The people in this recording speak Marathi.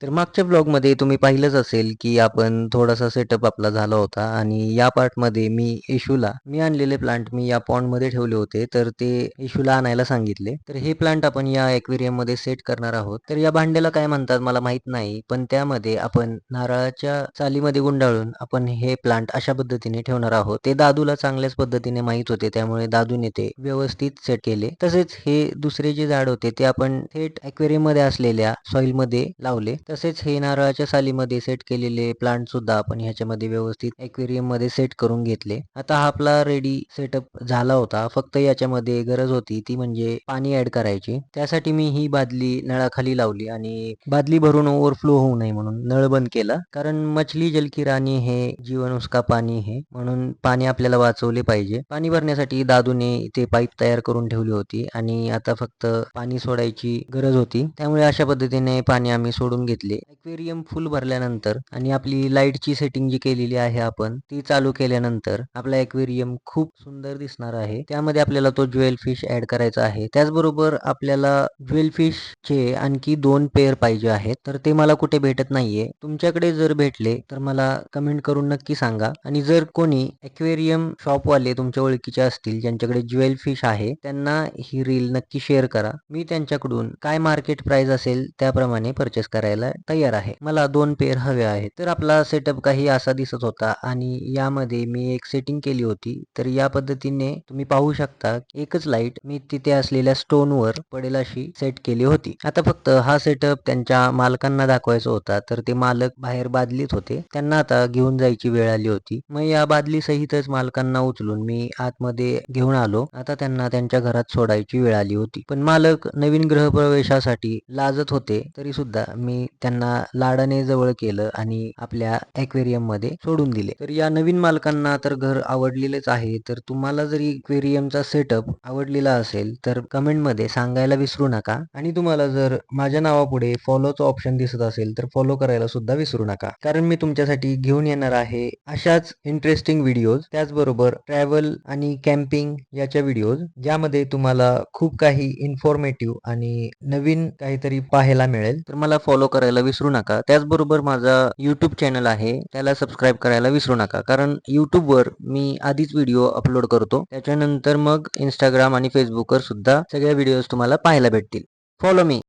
तर मागच्या ब्लॉगमध्ये तुम्ही पाहिलंच असेल, की आपण थोडासा सेटअप आपला झाला होता आणि या पार्टमध्ये मी आणलेले प्लांट मी या पॉन्डमध्ये ठेवले होते. तर ते इशूला आणायला सांगितले. तर हे प्लांट आपण या ॲक्वेरियममध्ये सेट करणार आहोत. तर या भांड्याला काय म्हणतात मला माहीत नाही. पण त्यामध्ये आपण नारळाच्या सालीमध्ये गुंडाळून आपण हे प्लांट अशा पद्धतीने ठेवणार आहोत. ते दादूला चांगल्याच पद्धतीने माहीत होते. त्यामुळे दादूने ते व्यवस्थित सेट केले. तसेच हे दुसरे जे झाड होते ते आपण थेट ॲक्वेरियममध्ये असलेल्या सॉइलमध्ये लावले. तसेच हे नारळाच्या सालीमध्ये सेट केलेले प्लांट सुद्धा आपण ह्याच्यामध्ये व्यवस्थित ॲक्वेरियम मध्ये सेट करून घेतले. आता हा आपला रेडी सेटअप झाला होता. फक्त याच्यामध्ये गरज होती ती म्हणजे पाणी ऍड करायची. त्यासाठी मी ही बादली नळाखाली लावली आणि बादली भरून ओव्हरफ्लो होऊ नये म्हणून नळ बंद केला. कारण मछली जल की रानी है, जीवन उसका पाणी है, म्हणून पाणी आपल्याला वाचवले पाहिजे. पाणी भरण्यासाठी दादूने इथे पाईप तयार करून ठेवली होती आणि आता फक्त पाणी सोडायची गरज होती. त्यामुळे अशा पद्धतीने पाणी आम्ही सोडून घेतले. ॲक्वेरियम फुल भरल्यानंतर आणि आपली लाईटची सेटिंग जी केलेली आहे आपण ती चालू केल्यानंतर आपला ॲक्वेरियम खूप सुंदर दिसणार आहे. त्यामध्ये आपल्याला तो ज्वेल फिश ऍड करायचा आहे. त्याचबरोबर आपल्याला ज्वेल फिशचे आणखी 2 पेअर पाहिजे आहेत. तर ते मला कुठे भेटत नाहीये. तुमच्याकडे जर भेटले तर मला कमेंट करून नक्की सांगा. आणि जर कोणी ॲक्वेरियम शॉपवाले तुमच्या ओळखीचे असतील ज्यांच्याकडे ज्वेल फिश आहे त्यांना ही रील नक्की शेअर करा. मी त्यांच्याकडून काय मार्केट प्राइस असेल त्याप्रमाणे परचेस करायला तयार आहे. मला 2 पेअर हवे आहेत. तर आपला सेटअप काही असा दिसत होता आणि यामध्ये मी एक सेटिंग केली होती. तर या पद्धतीने तुम्ही पाहू शकता एकच लाईट मी तिथे असलेल्या स्टोनवर पडेल अशी सेट केली होती. आता फक्त हा सेटअप त्यांच्या मालकांना दाखवायचा होता. तर ते मालक बाहेर बादलीत होते. त्यांना आता घेऊन जायची वेळ आली होती. मग या बादली सहितच मालकांना उचलून मी आतमध्ये घेऊन आलो. आता त्यांना त्यांच्या घरात सोडायची वेळ आली होती. पण मालक नवीन गृहप्रवेशासाठी लाजत होते. तरी सुद्धा मी त्यांना लाडाने जवळ केलं आणि आपल्या ॲक्वेरियम मध्ये सोडून दिले. तर या नवीन मालकांना तर घर आवडलेलेच आहे. तर तुम्हाला जरी ॲक्वेरियमचा सेटअप आवडलेला असेल तर कमेंट मध्ये सांगायला विसरू नका. आणि तुम्हाला जर माझ्या नावापुढे फॉलोचं ऑप्शन दिसत असेल तर फॉलो करायला सुद्धा विसरू नका. कारण मी तुमच्यासाठी घेऊन येणार आहे अशाच इंटरेस्टिंग व्हिडिओज, त्याचबरोबर ट्रॅव्हल आणि कॅम्पिंग याच्या व्हिडिओज, ज्यामध्ये तुम्हाला खूप काही इन्फॉर्मेटिव्ह आणि नवीन काहीतरी पाहायला मिळेल. तर मला फॉलो करायला विसरू नका. त्याचबरोबर माझा यूट्यूब चॅनल आहे त्याला सबस्क्राईब करायला विसरू नका. कारण यूट्यूबवर मी आधीच व्हिडिओ अपलोड करतो. त्याच्यानंतर मग इंस्टाग्राम आणि फेसबुकवर सुद्धा सगळ्या व्हिडिओज तुम्हाला पाहायला भेटतील. Follow me.